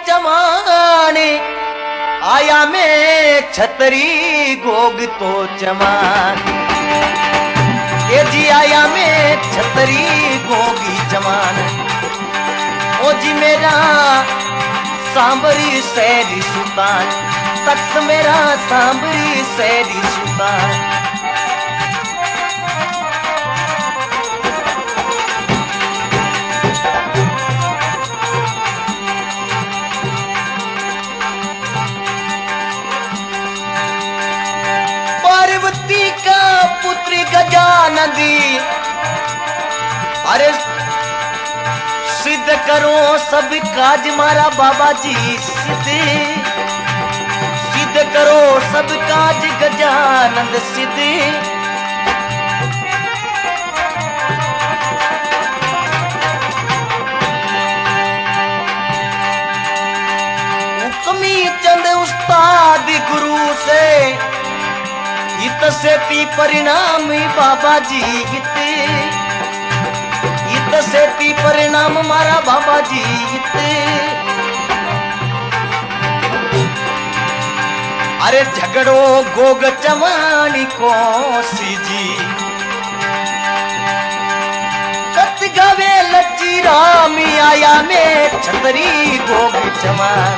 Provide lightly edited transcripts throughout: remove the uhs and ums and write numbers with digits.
चमान आया मैं छतरी गोग तो चमान। ये जी आया मैं छतरी गोगी चमान। ओ जी मेरा सांबरी सैरी सुल्तान, तख्त मेरा सांबरी सैरी सुल्तान। पार्वती का पुत्र गजानंदी, अरे सिद्ध करो सब काज मारा बाबा जी सिद्ध करो सब काज गजानंद सिद्ध। हुक्मी चंद उस्ताद गुरु से इत सेती परिणाम बाबा जी इत सेती परिणाम मारा बाबा जी इत। अरे झगड़ो गोग चवानी को सीजी कत गवे लच्ची रामी आया में छतरी गोग चवान।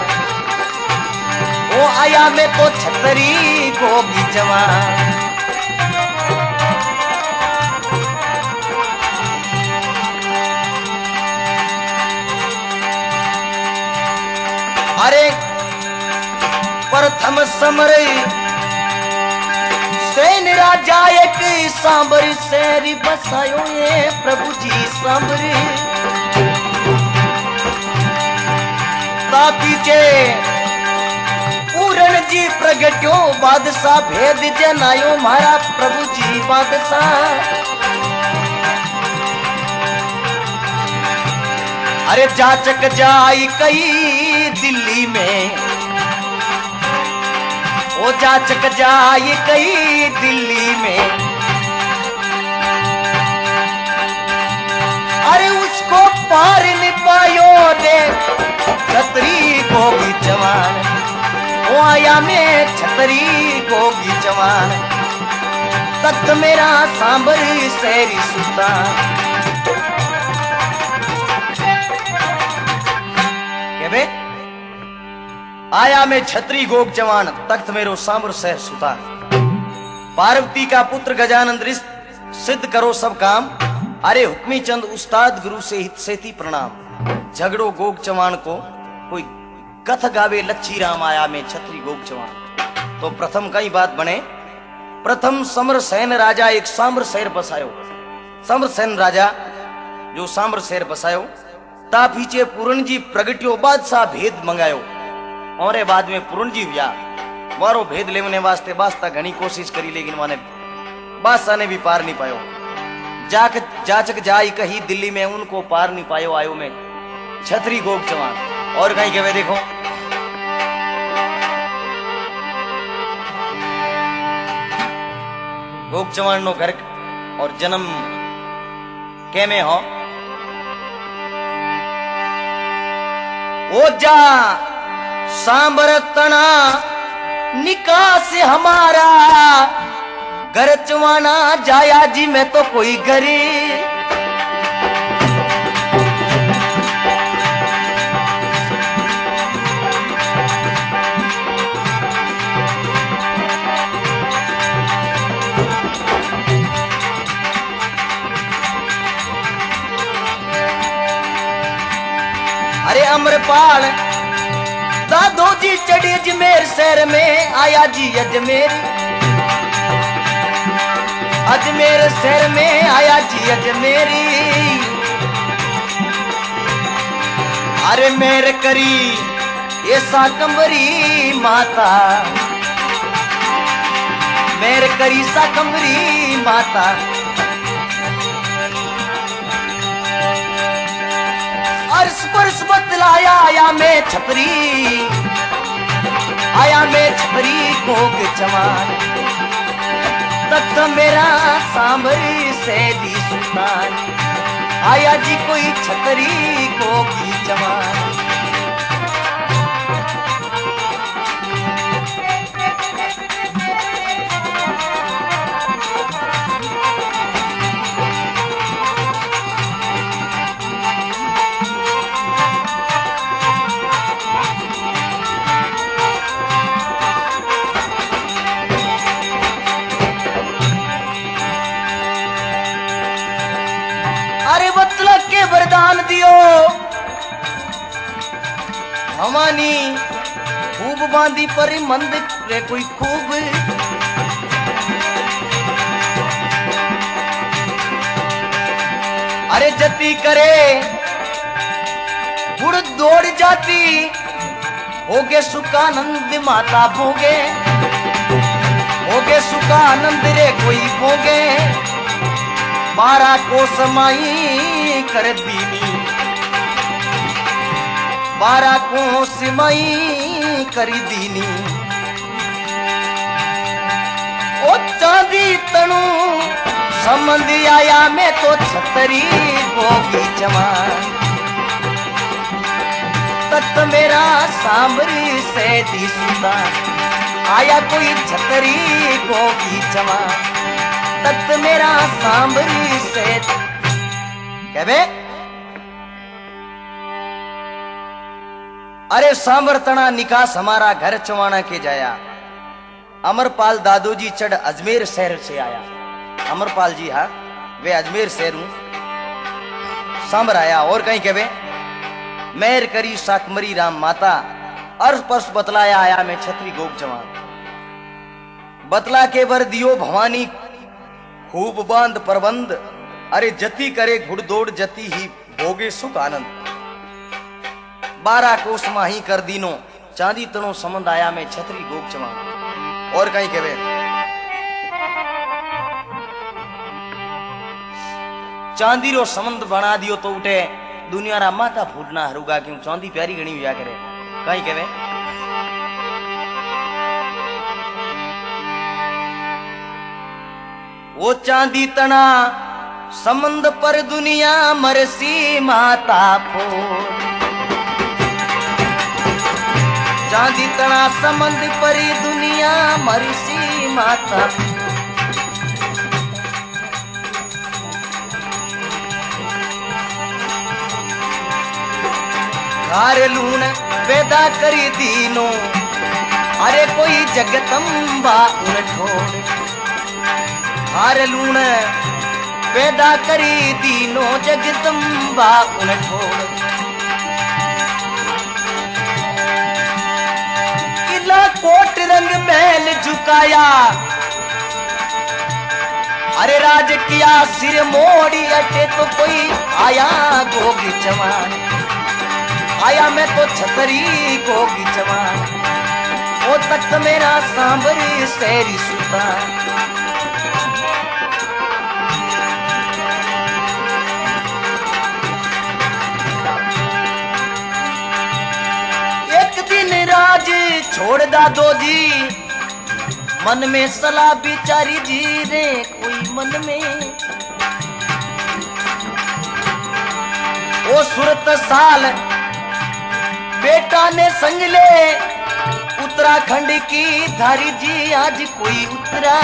ओ आया में तो छतरी गोगी चवान। अरे प्रथम समर सैन राजा एक सांबर सैरी बसायो ये प्रभु जी सांबर। पीछे पूरण जी प्रगट्यो बादशाह भेद जनायो मारा प्रभु जी बादशाह। अरे जाचक जाई कई दिल्ली में, ओ जाचक जाई कई दिल्ली में। अरे उसको पार नहीं पायो दे छतरी गोगी जवान। ओ आया में छतरी गोगी जवान, तख्त मेरा सांबर सैरी सुल्तान। आया मैं छतरी गोग जवान, तख्त मेरो सांबर शहर सुल्तान। पार्वती का पुत्र गजानंद सिद्ध करो सब काम। अरे हुक्मी चंद उस्ताद गुरु से हित सेती प्रणाम। झगड़ो गोग जवान को कोई कथ गावे लच्छी राम आया में छतरी गोग जवान। तो प्रथम कई बात बने। प्रथम समर सैन राजा एक सांबर शहर बसायो। समर सैन राजा जो सांबर शहर बसायो ता पीछे पूरण जी प्रगट्यो बादशाह भेद मंगायो। और बाद में पूर्ण जी हुआ वारो भेद लेने वास्ते बास्ता घनी कोशिश करी, लेकिन माने बादशाह ने भी पार नहीं पायो। जाचक जाई कही दिल्ली में उनको पार नहीं पायो आयो में छतरी गोग जवान। और कहीं के वे देखो गोग जवान नो घर और जन्म के में हो। ओ जा सांबर तना निकास हमारा घर चवाना जाया जी में तो कोई घरे। अरे अमरपाल दादो जी चढ़ी अजमेर शहर में आया जी अजमेर। अजमेर शहर में आया जी अजमेरी। अरे मेर करी ये साकंबरी माता, मेर करी साकंबरी माता। अर्श परस बतलाया आया मैं छपरी, आया मैं छपरी गोग जवान। तख्त मेरा सांभरी सैदी सुल्तान, आया जी कोई छतरी गोगी जवान। ने वरदान दियो भवानी खूब बांधी पर मंद रे कोई खूब अरे जती करे गुड़ दौड़ जाती होगे सुखानंद माता भोगे होगे सुखानंद रे कोई भोगे 12 को समाई कर दीनी 12 को समाई करी दीनी ओ चांदी तणु संबंध आया मैं तो छतरी भोगी जवान तख्त मेरा सांबरी से दिसुदा आया कोई छतरी भोगी जवान तख्त मेरा सांबरी से कहवे अरे सांबर तना निकास हमारा घर चवाना के जाया अमरपाल दादोजी चढ़ अजमेर शहर से आया अमरपाल जी हाँ वे अजमेर शहर हूं सांबर आया और कहीं कहवे मेहर करी साकमरी राम माता अर्थ पर्श बतलाया आया मैं छत्री गोप जवान बतला के वर दियो भवानी खूब बांध प्रबंध अरे जती करे घुड़दौड़ जती ही भोगे सुख आनंद 12 कोस माही कर दीनो चांदी तनो संबंध आया मैं छत्री गोप जवान और कहीं कहवे चांदी रो संबंध बना दियो तो उठे दुनिया रा माता फूटना हरूगा क्यों चांदी प्यारी गणी हुआ करे कहीं कहवे वो चांदी तना संबंध पर दुनिया मरसी माता फोड़ चांदी तना संबंध पर दुनिया मरसी माता घारे लून पैदा करी दीनो अरे कोई जगतम्बा उन छोड़ घारे लून पैदा करी दीनो जगदम्बा उन छोड़ किला कोट रंग महल झुकाया अरे राज किया सिर मोड़ी अटे तो कोई आया गोगी जवान आया मैं तो छतरी गोगी जवान वो तख्त मेरा सांबरी शहरी सुल्तान एक दिन राज छोड़ दादो जी मन में सलाह बिचारी जी रे कोई मन में वो सुरत साल बेटा ने संग ले उत्तराखंड की धारी जी आज कोई उतरा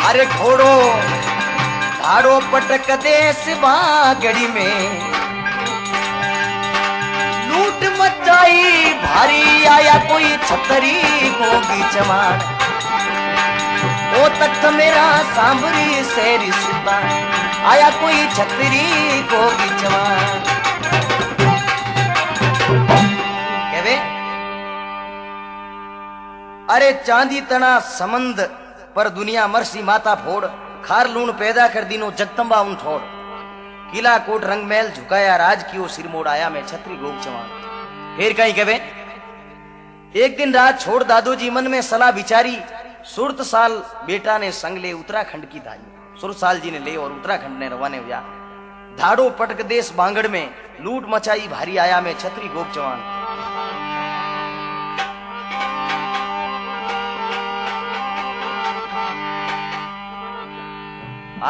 अरे घोड़ो धाड़ो पटक देश बागड़ी में लूट मचाई भारी आया कोई छतरी गोगी जवान ओ तख्त मेरा सांबरी शहरी सुल्तान आया कोई छतरी गोगी जवान कहवे अरे चांदी तना समंद पर दुनिया मरसी माता फोड़ खार लूण पैदा कर दीनो जगदम्बा उन ठोड़ किला कोट रंग महल झुकाया राज की ओ सिर मोड़ आया मैं छतरी गोग जवान फिर कहीं कहवे एक दिन रात छोड़ दादोजी मन में सलाह बिचारी सुरत साल बेटा ने संग ले उत्तराखंड की धारी सुरत साल जी ने ले और उत्तराखंड ने रवाने हुआ धाड़ो पटक देश बांगड़ में लूट मचाई भारी आया मैं छतरी गोप जवान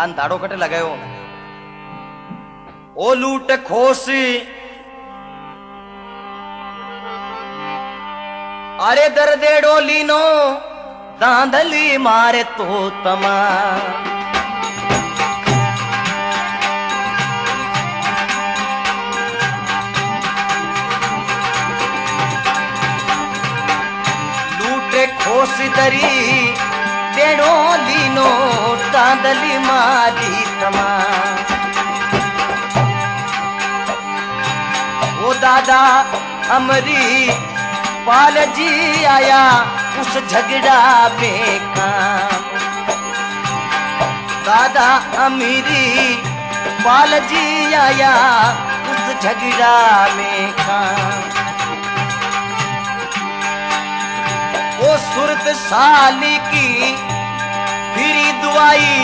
आन धाड़ो कटे लगायो ओ लूट खोस अरे दर्दे डोली नो दांधली मारे तो तमा लूटे खोस दरी डेढ़ो लीनो तांदली मारी तमा। वो दादा अमरी पाल जी आया उस झगड़ा में काम। दादा अमीरी पाल जी आया उस झगड़ा में काम। वो सूरत साली की फिरी दुआई,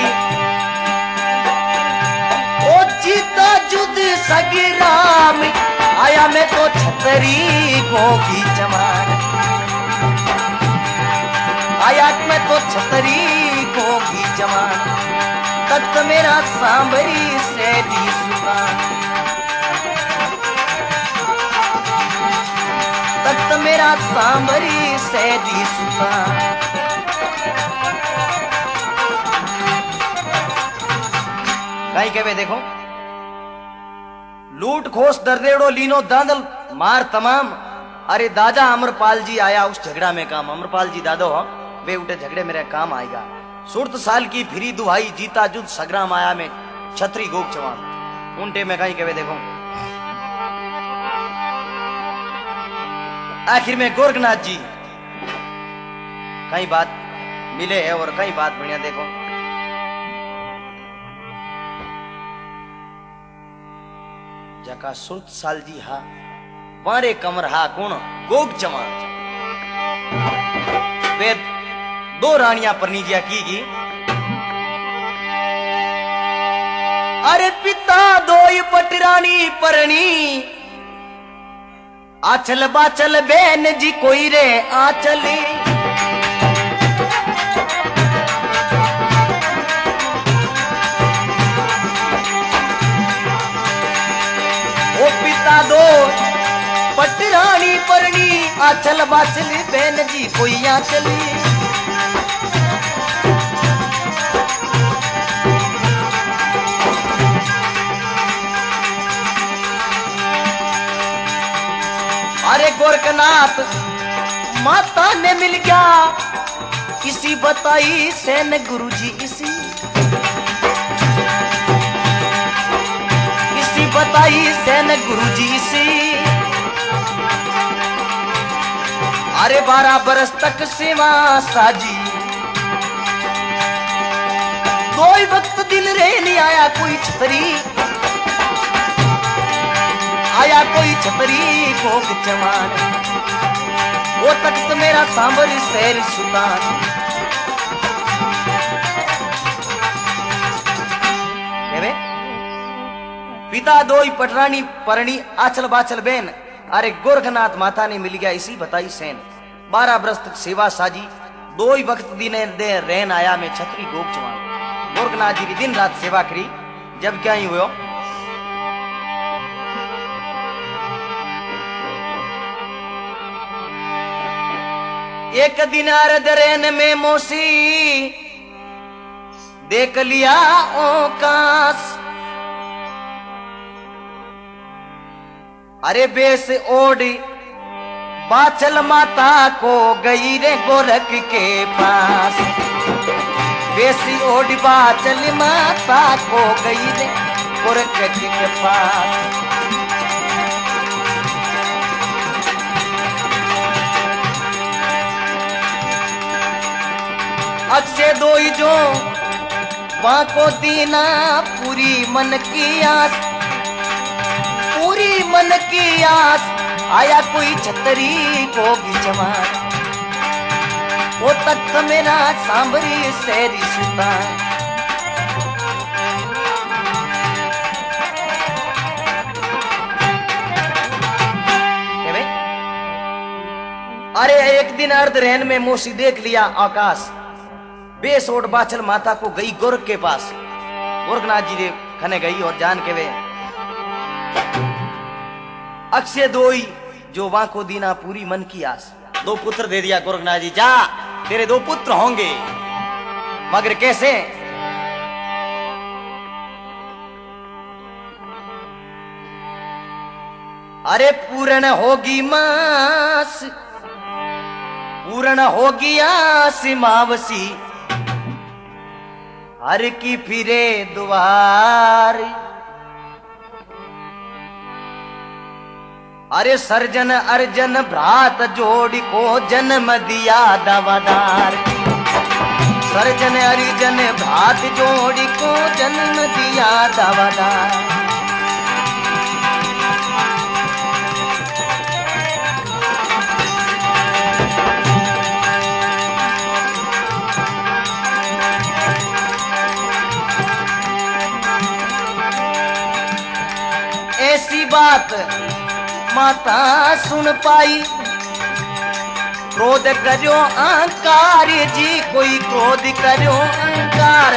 वो जीता जुद सगीरा में आया मैं तो छतरी गोगी जमान। आया मैं तो छतरी गोगी जमान। तख्त मेरा सांबरी से दी सुल्तान। तख्त मेरा सांबरी से दी सुल्तान। कहीं के वे देखो लूट खोस दरदेड़ो लीनो दादल मार तमाम। अरे दादा अमरपाल जी आया उस झगड़ा में काम। अमरपाल जी दादो हो वे उठे झगड़े मेरे काम आएगा। सुरत साल की फिरी दुहाई जीता जुद सग्राम आया में छतरी गोग जवान। उनटे में कहीं के वे देखो आखिर में गोरखनाथ जी कई बात मिले है और कई बात बढ़िया देखो। जका सुरत साल जी हा पारे कमर हा कौन गोग जवान। वे दो रानियां परनीजिया की। अरे पिता दोई पटरानी परणी आचल बाचल बेन जी कोई रे आचली। ओ पिता दो पटरानी परणी आचल बाचल बेन जी कोई आचली। अरे गोरखनाथ माता ने मिल गया इसी बताई सेन गुरुजी इसी बताई सेन गुरुजी इसी। अरे 12 बरस तक सेवा साजी कोई वक्त दिल रे नहीं आया कोई छतरी। आया कोई छतरी गोग जवान। वो तख्त मेरा सांबर शेर सुल्तान। पिता दोई पटरानी परणी आचल बाचल बेन। अरे गोरखनाथ माता ने मिल गया इसी बताई सेन। 12 बरस तक सेवा साजी दो ही वक्त दिने दे रहन आया में छतरी गोग जवान। गोरखनाथ जी की दिन रात सेवा करी। जब क्या ही हुआ एक दिन अरदरेन में मोसी देख लिया ओकास। अरे बेस ओढ़ी बाचल माता को गई रे गोरख के पास। बेसी ओढ़ी बाचल माता को गई रे गोरख के पास। अक्षय दोई जो वहां को दीना पूरी मन की आस। पूरी मन की आस आया कोई छतरी गोगी जवान। वो तख्त मेरा सांबरी शेरी सुल्तान। अरे एक दिन अर्ध रहन में मोसी देख लिया आकाश। बेसोट बाचल माता को गई गोरख के पास। गोरखनाथ जी ने खने गई और जान के वे अक्षय दोई जो वहां को दीना पूरी मन की आस। 2 पुत्र दे दिया गोरखनाथ जी। जा तेरे 2 पुत्र होंगे मगर कैसे। अरे पूर्ण होगी मास पूर्ण होगी आस मावसी हर की फिरे द्वार। अरे सर्जन अर्जन भ्रात जोड़ी को जन्म दिया दावादार। सर्जन अर्जन भ्रात जोड़ी को जन्म दिया दावादार। ऐसी बात माता सुन पाई, क्रोध करो अहंकार जी, कोई क्रोध करो अहंकार।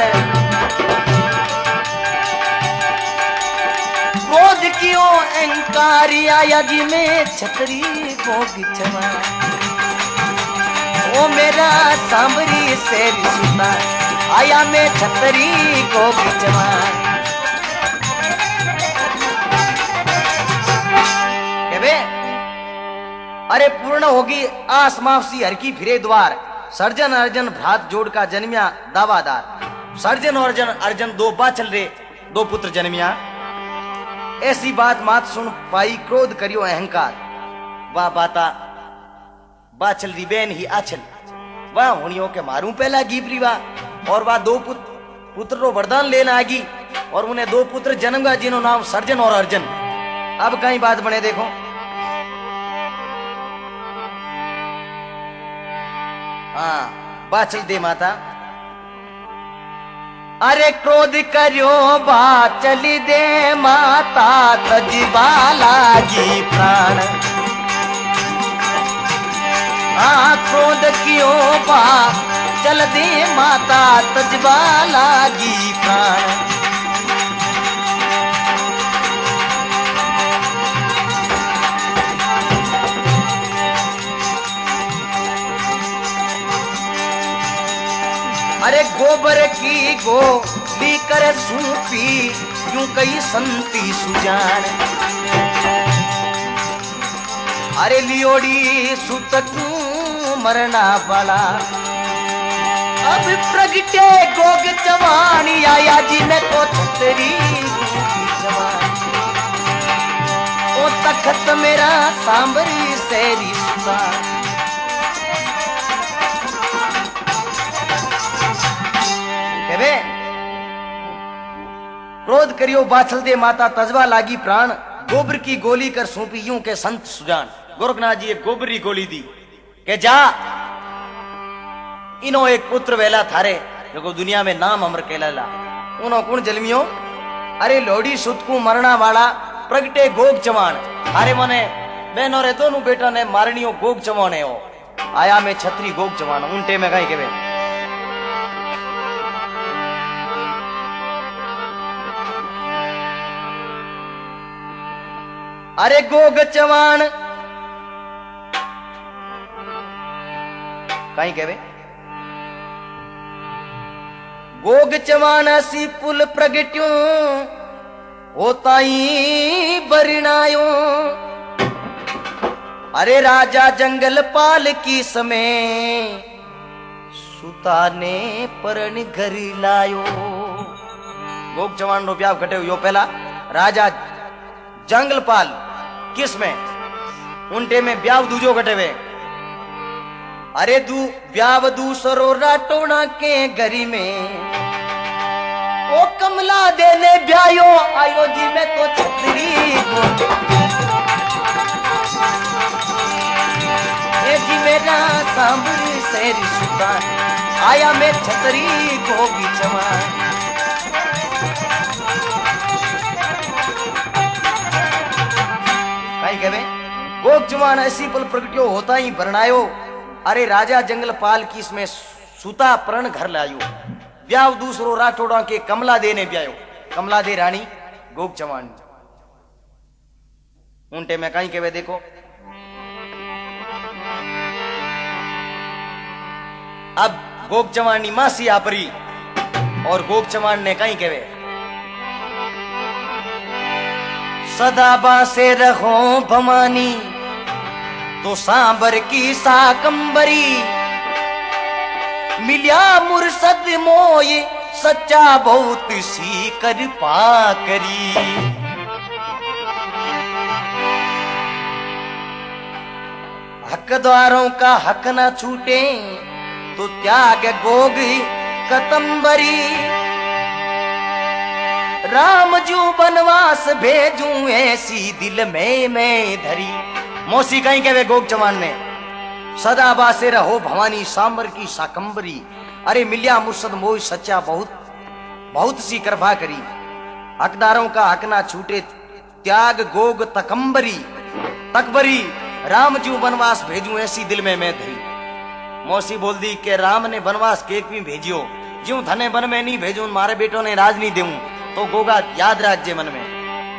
क्रोध क्यों अहंकार आया जी में छतरी को बिछवा। ओ मेरा सांबरी शेर सुता आया में छतरी को बिछवा। अरे पूर्ण होगी आस माफसी हर की फिरे द्वार। सर्जन अर्जन भ्रात जोड़ का जन्मिया दावादार। सर्जन और अर्जन दो बाचल रे दो पुत्र जन्मिया। ऐसी बात मात सुन पाई, क्रोध करियो अहंकार। वाह बाता बाचल री बेन ही आचल। वाह होनियो के मारू पहला गीबरी वाह। और वह दो पुत्र रो वरदान लेना आगी और उन्हें दो पुत्र जन्म जिन्हों नाम सर्जन और अर्जन। अब कहीं बात बने देखो। हाँ बाचल दे माता। अरे क्रोध करियो बाचल दे माता, तजबा लागी प्राण। हाँ क्रोध क्यों बाचल दे माता, तजबा लागी प्राण। अरे गोबर की गोली कर सूपी, यूं कई संती सुजान। अरे लियोड़ी सुतक मरना वाला, अब प्रगटे गोग जवानी आया जी ने को छतरी जवान। ओ तखत मेरा सांबरी शेरी सुता। क्रोध करियो बाछल दे माता, तजबा लागी प्राण। गोबर की गोली कर सौंपी यूं के संत सुजान। गोरखनाथ जी एक गोबरी गोली दी के जा इनो एक पुत्र वेला थारे जो दुनिया में नाम अमर कहला। उनो कुण जलमियो? अरे लोड़ी सुतकू मरना वाला प्रगटे गोग चवान। अरे मने बहनो रे दोनों बेटा ने मारनियो गोग चवाने हो आया में छतरी गोग चवान। उनटे में कहीं के अरे गोग चवान कहीं कहवे गोग चवान सी पुल प्रगट्यो होता ही बरनायो। अरे राजा जंगल पाल की समय सुता ने परण घर लायो। गोग चवान रो ब्याह घटे यो पहला राजा जंगलपाल किस में उनटे में ब्याव दूजो घटे वे। अरे ब्याव दूसरो राटोना के घरी में ओ कमला देने ब्यायो आयो जी में तो छतरी ये जी मेरा सांबरी शेरी सुल्तान आया में छतरी को बिचवा। गोग जवान ऐसी पल प्रगट्यो होता ही बरनायो। अरे राजा जंगलपाल की इसमें सुता प्रण घर लायो। ब्याव दूसरो राठौड़ा के कमला दे ने ब्यायो। कमला दे रानी गोग जवान उनटे में कहीं कहवे देखो। अब गोग जवानी मासी आपरी और गोग चवान ने कहीं कहवे सदा बासे रहो भवानी तो सांबर की साकंबरी मिलिया मुर्सद मोय सच्चा बहुत सी कर पा करी। हकदारों का हक न छूटे तो त्याग गोग कतंबरी। राम जू बनवास भेजूं ऐसी दिल में मैं धरी। मौसी कहीं कहे गोग चवान ने सदा बासे रहो भवानी सांबर की साकंबरी। अरे मिलिया मुर्शद मोह सच्चा बहुत सी कृपा करी। हकदारों का हक ना छूटे त्याग गोग तकंबरी तकबरी। राम जू बनवास भेजूं ऐसी दिल में मैं धरी। मौसी बोल दी कि राम ने बनवास केक भी भेजियो ज्यू धने बन में नहीं भेजू मारे बेटों ने राज नहीं देऊं तो गोगा याद राखजे मन में।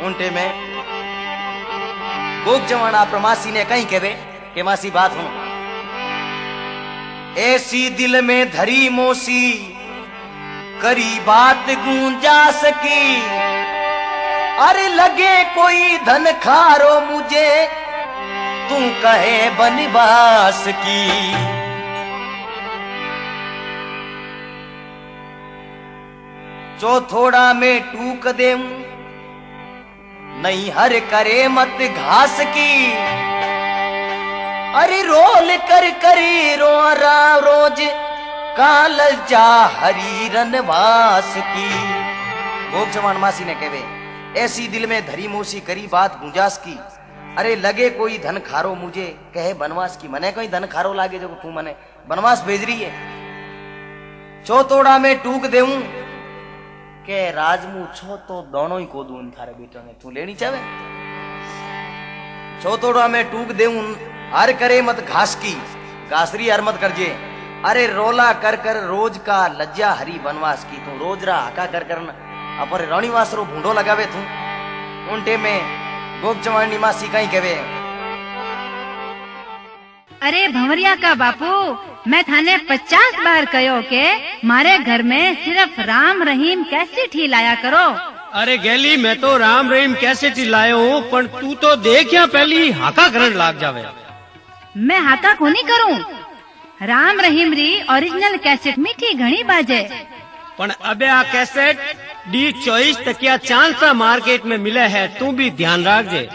उनटे में गोग जवान आप मासी ने कहीं कहे कि मासी बात हूं ऐसी दिल में धरी मौसी करी बात गूंजा सकी। अरे लगे कोई धन खारो मुझे तू कहे बनवास की। चौथोड़ा में टूक देऊं नहीं हर करे मत घास की। अरे रोल कर करी रो रोज काल जा हरी रनवास की। गोग जवान मासी ने कहे ऐसी दिल में धरी मौसी करी बात गुंजास की। अरे लगे कोई धन खारो मुझे कहे बनवास की। मने कोई धन खारो लागे जो तू मने बनवास भेज रही है। चौथोड़ा में टूक देऊं के राजमू छो तो दोनों ही को दूं थारे बेटो ने तू लेनी चाहे। चौथोड़ा में टूक देऊं हर करे मत घास की घासरी हर मत करजे। अरे रोला कर कर रोज का लज्जा हरी बनवास की। तू रोज रा हका कर कर अपर रणिवास रो भूंडो लगावे तू। उनटे में गोग चवान निवासी कहीं कहे अरे भंवरिया का बापू मैं थाने 50 बार कहो के मारे घर में सिर्फ राम रहीम कैसेट ही लाया करो। अरे गेली मैं तो राम रहीम कैसेट ही लायो हूँ पर तू तो देख या पहली हाका करण लाग जावे। मैं हाका को नहीं करूँ। राम रहीम री ओरिजिनल कैसेट मीठी घणी बाजे पण अबे आ कैसेट डी 24 तकिया चांद सा मार्केट में मिले है तू भी ध्यान रख जे।